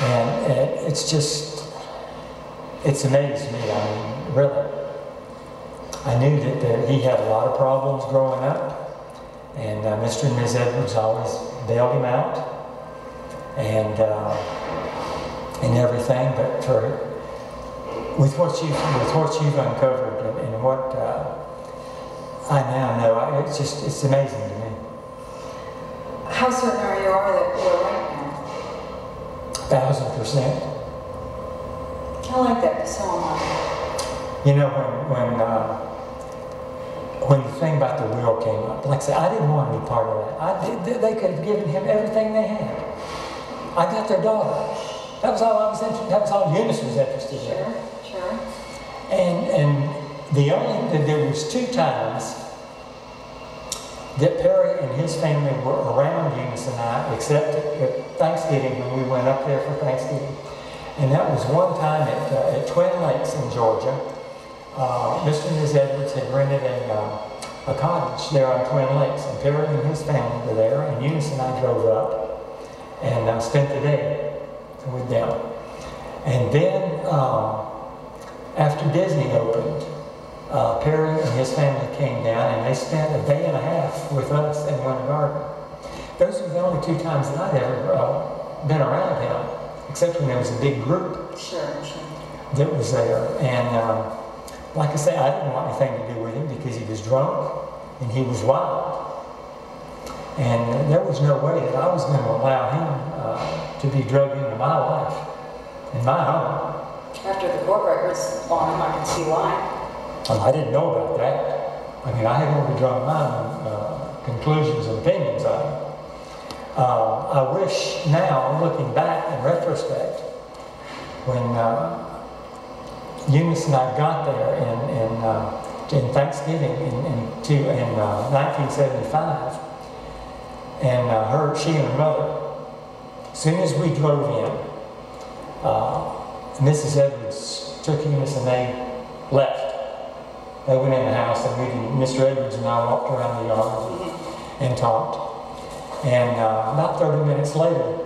And it's just, it's amazed me. I mean, really. I knew that he had a lot of problems growing up, and Mr. and Ms. Edwards always bailed him out, and everything. But with what you've uncovered and what I now know, it's amazing to me. How certain are you that we're right now? 1,000%. I like that so much. You know, when the thing about the will came up, like I said, I didn't want to be part of that. They could have given him everything they had. I got their daughter. That was all I was interested. That was all Eunice was interested in. Sure. And there was 2 times that Perry and his family were around Eunice and I, except at Thanksgiving when we went up there for Thanksgiving. And that was one time at Twin Lakes in Georgia. Mr. and Ms. Edwards had rented a cottage there on Twin Lakes, and Perry and his family were there, and Eunice and I drove up and spent the day with them. And then after Disney opened, Perry and his family came down, and they spent a day and a half with us in Winter Garden. Those were the only 2 times that I'd ever been around him, except when there was a big group that was there. And like I say, I didn't want anything to do with him because he was drunk and he was wild. And there was no way that I was going to allow him to be drugged into my life, in my home. After the court records on him, I can see why. Well, I didn't know about that. I mean, I had already drawn my conclusions and opinions on it. I wish now, looking back in retrospect, when Eunice and I got there in Thanksgiving in 1975, and she and her mother, as soon as we drove in, Mrs. Edwards took Eunice and they left. They went in the house, and Mr. Edwards and I walked around the yard and talked. And about 30 minutes later,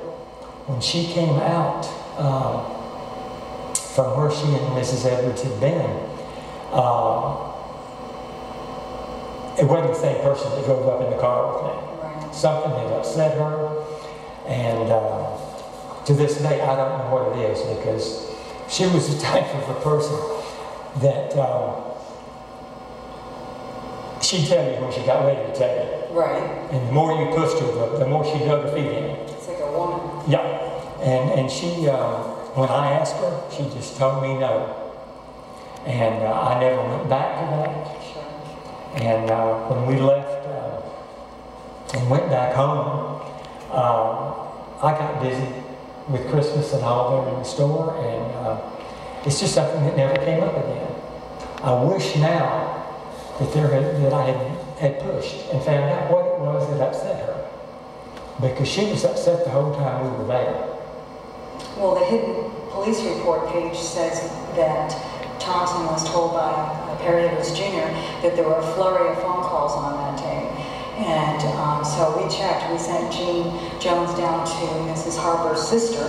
when she came out from where she and Mrs. Edwards had been, it wasn't the same person that drove up in the car with me. Right. Something had upset her, and to this day, I don't know what it is, because she was the type of a person that she'd tell you when she got ready to tell you. Right. And the more you pushed her, the more she dug her feet in. It's like a woman. Yeah. And she, when I asked her, she just told me no. And I never went back to that. Sure. And when we left and went back home, I got busy with Christmas and all there in the store, and it's just something that never came up again. I wish now that I had pushed and found out what it was that upset her, because she was upset the whole time we were there. Well, the hidden police report page says that Thompson was told by Perry Edwards Jr. that there were a flurry of phone calls on that day. And so we checked. We sent Jean Jones down to Mrs. Harper's sister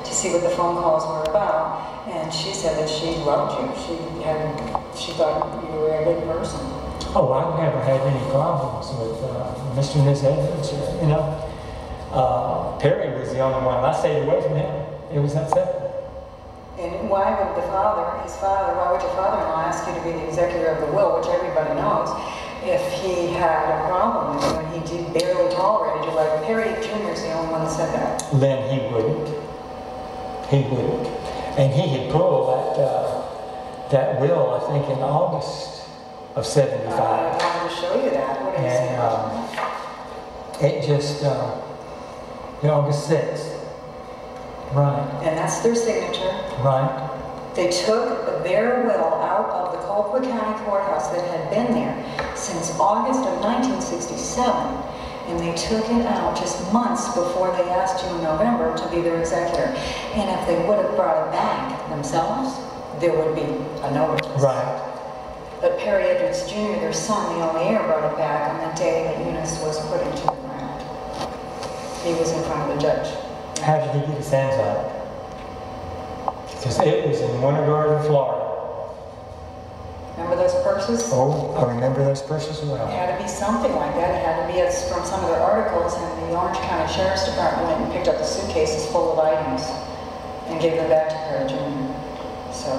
to see what the phone calls were about. And she said that she loved you. She thought you were a good person. Oh, I've never had any problems with Mr. and Miss Edwards. You know, Perry was the only one. I stayed away from him. It was upsetting. And why would why would your father-in-law ask you to be the executor of the will, which everybody knows, if he had a problem with it when he barely tolerated you? Like Perry Jr. is the only one that said that. Then he wouldn't. He wouldn't. And he had pulled that will, I think, in August of 75. I wanted to show you that. What do you say? It just, August 6th. Right. And that's their signature. Right. They took their will out of the Colquitt County Courthouse that had been there since August of 1967, and they took it out just months before they asked you in November to be their executor. And if they would have brought it back themselves, there would be a notice. Right. But Perry Edwards Jr., their son, the only heir, brought it back on the day that Eunice was put into the ground. He was in front of the judge. How did he get his hands on it? Because it was in Winter Garden, Florida. Remember those purses? Oh, I remember those purses It well. had to be something like that. It had to be from some of their articles, and the Orange County Sheriff's Department went and picked up the suitcases full of items and gave them back to Perry Jr. So,